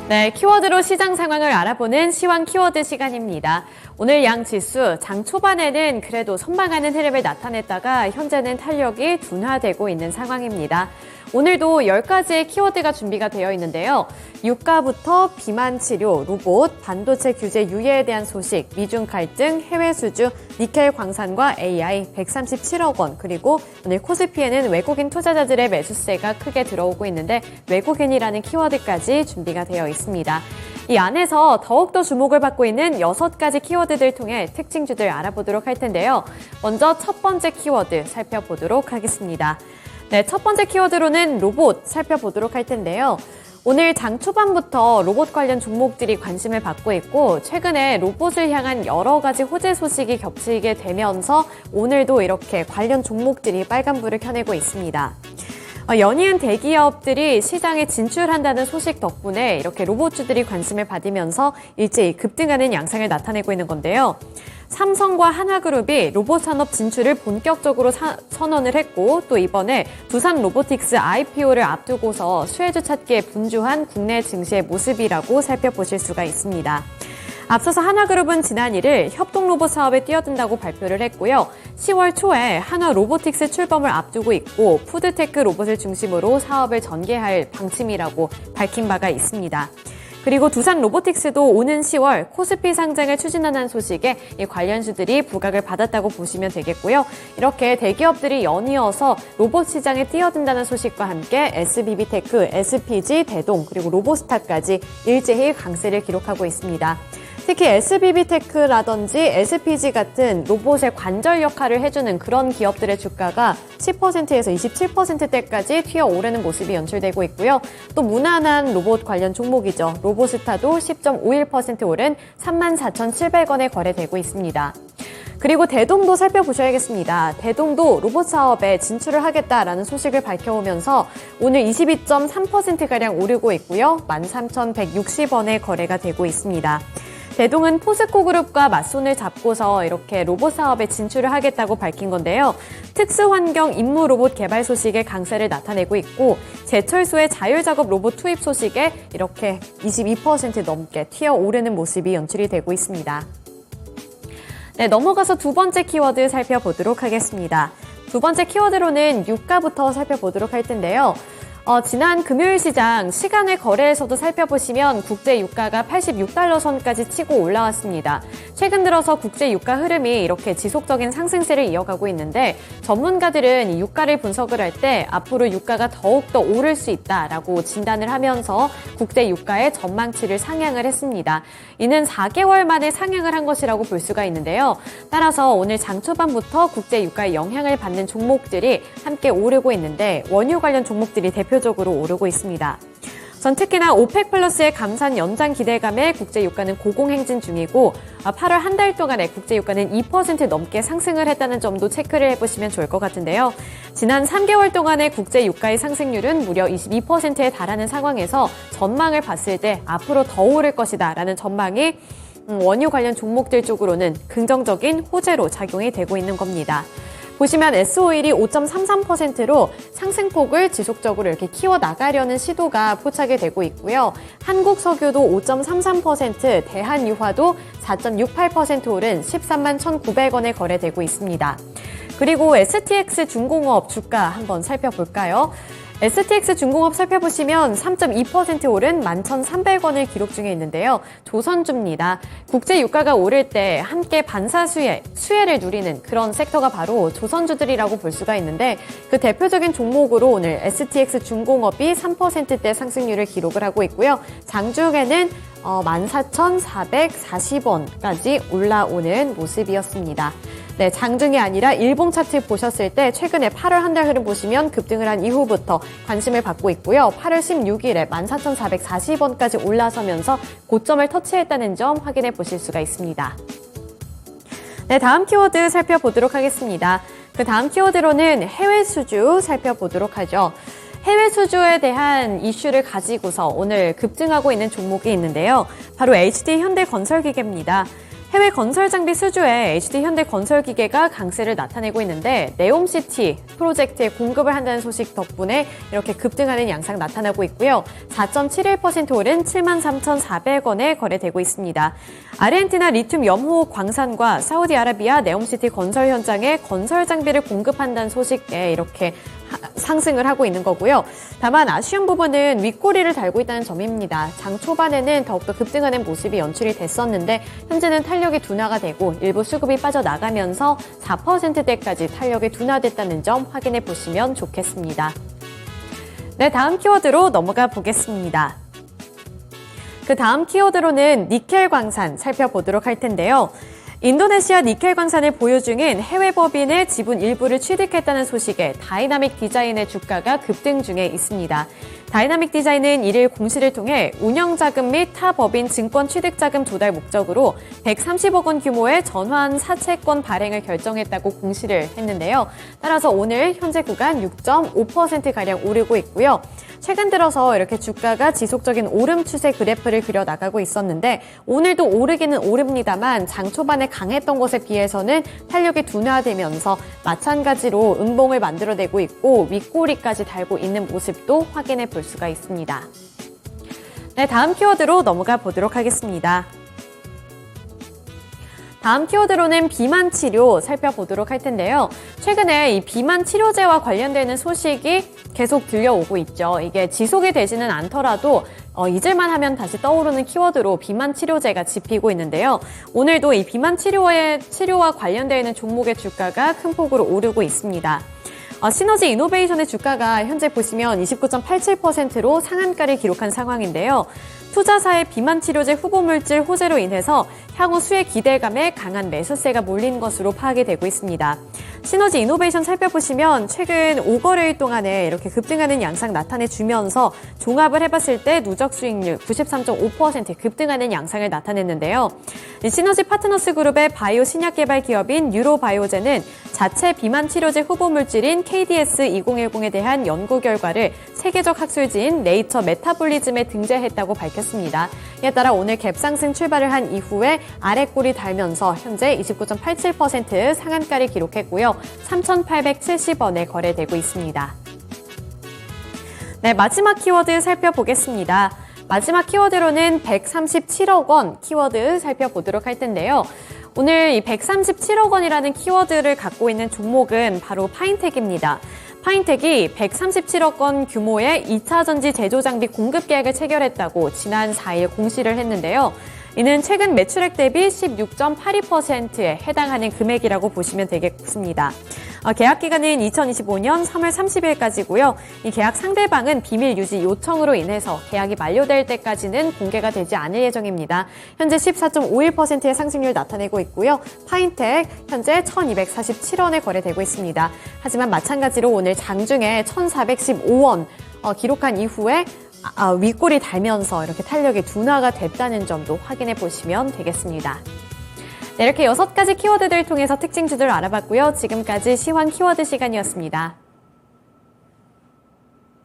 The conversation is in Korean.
네, 키워드로 시장 상황을 알아보는 시황 키워드 시간입니다. 오늘 양 지수 장 초반에는 그래도 선방하는 흐름을 나타냈다가 현재는 탄력이 둔화되고 있는 상황입니다. 오늘도 10가지의 키워드가 준비가 되어 있는데요. 유가부터 비만 치료, 로봇, 반도체 규제 유예에 대한 소식, 미중 갈등, 해외 수주, 니켈 광산과 AI 137억 원, 그리고 오늘 코스피에는 외국인 투자자들의 매수세가 크게 들어오고 있는데 외국인이라는 키워드까지 준비가 되어 있습니다. 이 안에서 더욱더 주목을 받고 있는 6가지 키워드들 통해 특징주들 알아보도록 할 텐데요. 먼저 첫 번째 키워드 살펴보도록 하겠습니다. 네, 첫 번째 키워드로는 로봇 살펴보도록 할 텐데요. 오늘 장 초반부터 로봇 관련 종목들이 관심을 받고 있고 최근에 로봇을 향한 여러 가지 호재 소식이 겹치게 되면서 오늘도 이렇게 관련 종목들이 빨간불을 켜내고 있습니다. 연이은 대기업들이 시장에 진출한다는 소식 덕분에 이렇게 로봇주들이 관심을 받으면서 일제히 급등하는 양상을 나타내고 있는 건데요. 삼성과 하나그룹이 로봇 산업 진출을 본격적으로 선언을 했고 또 이번에 두산 로보틱스 IPO를 앞두고서 수혜주 찾기에 분주한 국내 증시의 모습이라고 살펴보실 수가 있습니다. 앞서서 하나그룹은 지난 1일 협동로봇 사업에 뛰어든다고 발표를 했고요. 10월 초에 한화 로보틱스 출범을 앞두고 있고 푸드테크 로봇을 중심으로 사업을 전개할 방침이라고 밝힌 바가 있습니다. 그리고 두산 로보틱스도 오는 10월 코스피 상장을 추진하는 소식에 이 관련주들이 부각을 받았다고 보시면 되겠고요. 이렇게 대기업들이 연이어서 로봇 시장에 뛰어든다는 소식과 함께 SBB테크, SPG, 대동, 그리고 로보스타까지 일제히 강세를 기록하고 있습니다. 특히 SBB테크라든지 SPG 같은 로봇의 관절 역할을 해주는 그런 기업들의 주가가 10%에서 27%대까지 튀어오르는 모습이 연출되고 있고요. 또 무난한 로봇 관련 종목이죠. 로보스타도 10.51% 오른 34,700원에 거래되고 있습니다. 그리고 대동도 살펴보셔야겠습니다. 대동도 로봇 사업에 진출을 하겠다라는 소식을 밝혀오면서 오늘 22.3%가량 오르고 있고요. 13,160원에 거래가 되고 있습니다. 대동은 포스코 그룹과 맞손을 잡고서 이렇게 로봇 사업에 진출을 하겠다고 밝힌 건데요. 특수환경 임무 로봇 개발 소식에 강세를 나타내고 있고 제철소의 자율작업 로봇 투입 소식에 이렇게 22% 넘게 튀어오르는 모습이 연출이 되고 있습니다. 네, 넘어가서 두 번째 키워드 살펴보도록 하겠습니다. 두 번째 키워드로는 유가부터 살펴보도록 할 텐데요. 지난 금요일 시장 시간의 거래에서도 살펴보시면 국제 유가가 86달러 선까지 치고 올라왔습니다. 최근 들어서 국제 유가 흐름이 이렇게 지속적인 상승세를 이어가고 있는데 전문가들은 이 유가를 분석을 할 때 앞으로 유가가 더욱더 오를 수 있다라고 진단을 하면서 국제 유가의 전망치를 상향을 했습니다. 이는 4개월 만에 상향을 한 것이라고 볼 수가 있는데요. 따라서 오늘 장 초반부터 국제 유가의 영향을 받는 종목들이 함께 오르고 있는데 원유 관련 종목들이 대표적으로 오르고 있습니다. 전 특히나 오펙 플러스의 감산 연장 기대감에 국제 유가는 고공행진 중이고 8월 한 달 동안에 국제 유가는 2% 넘게 상승을 했다는 점도 체크를 해보시면 좋을 것 같은데요. 지난 3개월 동안의 국제 유가의 상승률은 무려 22%에 달하는 상황에서 전망을 봤을 때 앞으로 더 오를 것이다 라는 전망이 원유 관련 종목들 쪽으로는 긍정적인 호재로 작용이 되고 있는 겁니다. 보시면 S-오일이 5.33%로 상승폭을 지속적으로 이렇게 키워나가려는 시도가 포착이 되고 있고요. 한국석유도 5.33%, 대한유화도 4.68% 오른 13만 1,900원에 거래되고 있습니다. 그리고 STX 중공업 주가 한번 살펴볼까요? STX 중공업 살펴보시면 3.2% 오른 11,300원을 기록 중에 있는데요. 조선주입니다. 국제 유가가 오를 때 함께 반사 수혜를 누리는 그런 섹터가 바로 조선주들이라고 볼 수가 있는데 그 대표적인 종목으로 오늘 STX 중공업이 3%대 상승률을 기록을 하고 있고요. 장중에는 14,440원까지 올라오는 모습이었습니다. 네, 장중이 아니라 일봉 차트 보셨을 때 최근에 8월 한 달 흐름 보시면 급등을 한 이후부터 관심을 받고 있고요. 8월 16일에 14,440원까지 올라서면서 고점을 터치했다는 점 확인해 보실 수가 있습니다. 네, 다음 키워드 살펴보도록 하겠습니다. 그 다음 키워드로는 해외 수주 살펴보도록 하죠. 해외 수주에 대한 이슈를 가지고서 오늘 급증하고 있는 종목이 있는데요. 바로 HD 현대건설기계입니다. 해외 건설 장비 수주에 HD현대건설기계가 강세를 나타내고 있는데 네옴시티 프로젝트에 공급을 한다는 소식 덕분에 이렇게 급등하는 양상 나타나고 있고요. 4.71% 오른 73,400원에 거래되고 있습니다. 아르헨티나 리튬 염호 광산과 사우디아라비아 네옴시티 건설 현장에 건설 장비를 공급한다는 소식에 이렇게 상승을 하고 있는 거고요. 다만 아쉬운 부분은 윗꼬리를 달고 있다는 점입니다. 장 초반에는 더욱더 급등하는 모습이 연출이 됐었는데 현재는 탄력이 둔화가 되고 일부 수급이 빠져나가면서 4%대까지 탄력이 둔화됐다는 점 확인해 보시면 좋겠습니다. 네, 다음 키워드로 넘어가 보겠습니다. 그 다음 키워드로는 니켈 광산 살펴보도록 할 텐데요. 인도네시아 니켈 광산을 보유 중인 해외 법인의 지분 일부를 취득했다는 소식에 다이나믹 디자인의 주가가 급등 중에 있습니다. 다이나믹 디자인은 1일 공시를 통해 운영자금 및 타 법인 증권 취득자금 조달 목적으로 130억 원 규모의 전환 사채권 발행을 결정했다고 공시를 했는데요. 따라서 오늘 현재 구간 6.5%가량 오르고 있고요. 최근 들어서 이렇게 주가가 지속적인 오름 추세 그래프를 그려나가고 있었는데 오늘도 오르기는 오릅니다만 장 초반에 강했던 것에 비해서는 탄력이 둔화되면서 마찬가지로 음봉을 만들어내고 있고 윗꼬리까지 달고 있는 모습도 확인해 볼 수가 있습니다. 네, 다음 키워드로 넘어가 보도록 하겠습니다. 다음 키워드로는 비만 치료 살펴보도록 할 텐데요. 최근에 이 비만 치료제와 관련되는 소식이 계속 들려오고 있죠. 이게 지속이 되지는 않더라도 잊을만 하면 다시 떠오르는 키워드로 비만 치료제가 짚히고 있는데요. 오늘도 이 비만 치료와 관련되는 종목의 주가가 큰 폭으로 오르고 있습니다. 시너지 이노베이션의 주가가 현재 보시면 29.87%로 상한가를 기록한 상황인데요. 투자사의 비만 치료제 후보물질 호재로 인해서 향후 수혜 기대감에 강한 매수세가 몰린 것으로 파악이 되고 있습니다. 시너지 이노베이션 살펴보시면 최근 5거래일 동안에 이렇게 급등하는 양상 나타내주면서 종합을 해봤을 때 누적 수익률 93.5% 급등하는 양상을 나타냈는데요. 시너지 파트너스 그룹의 바이오 신약 개발 기업인 뉴로바이오젠은 자체 비만 치료제 후보물질인 KDS2010에 대한 연구 결과를 세계적 학술지인 네이처 메타볼리즘에 등재했다고 밝혔습니다. 이에 따라 오늘 갭상승 출발을 한 이후에 아래꼬리 달면서 현재 29.87% 상한가를 기록했고요. 3,870원에 거래되고 있습니다. 네, 마지막 키워드 살펴보겠습니다. 마지막 키워드로는 137억 원 키워드 살펴보도록 할 텐데요. 오늘 이 137억 원이라는 키워드를 갖고 있는 종목은 바로 파인텍입니다. 파인텍이 137억 원 규모의 2차 전지 제조 장비 공급 계약을 체결했다고 지난 4일 공시를 했는데요. 이는 최근 매출액 대비 16.82%에 해당하는 금액이라고 보시면 되겠습니다. 계약 기간은 2025년 3월 30일까지고요. 이 계약 상대방은 비밀 유지 요청으로 인해서 계약이 만료될 때까지는 공개가 되지 않을 예정입니다. 현재 14.51%의 상승률 나타내고 있고요. 파인텍 현재 1,247원에 거래되고 있습니다. 하지만 마찬가지로 오늘 장중에 1,415원 기록한 이후에 윗골이 달면서 이렇게 탄력이 둔화가 됐다는 점도 확인해 보시면 되겠습니다. 네, 이렇게 6가지 키워드들을 통해서 특징주들을 알아봤고요. 지금까지 시황 키워드 시간이었습니다.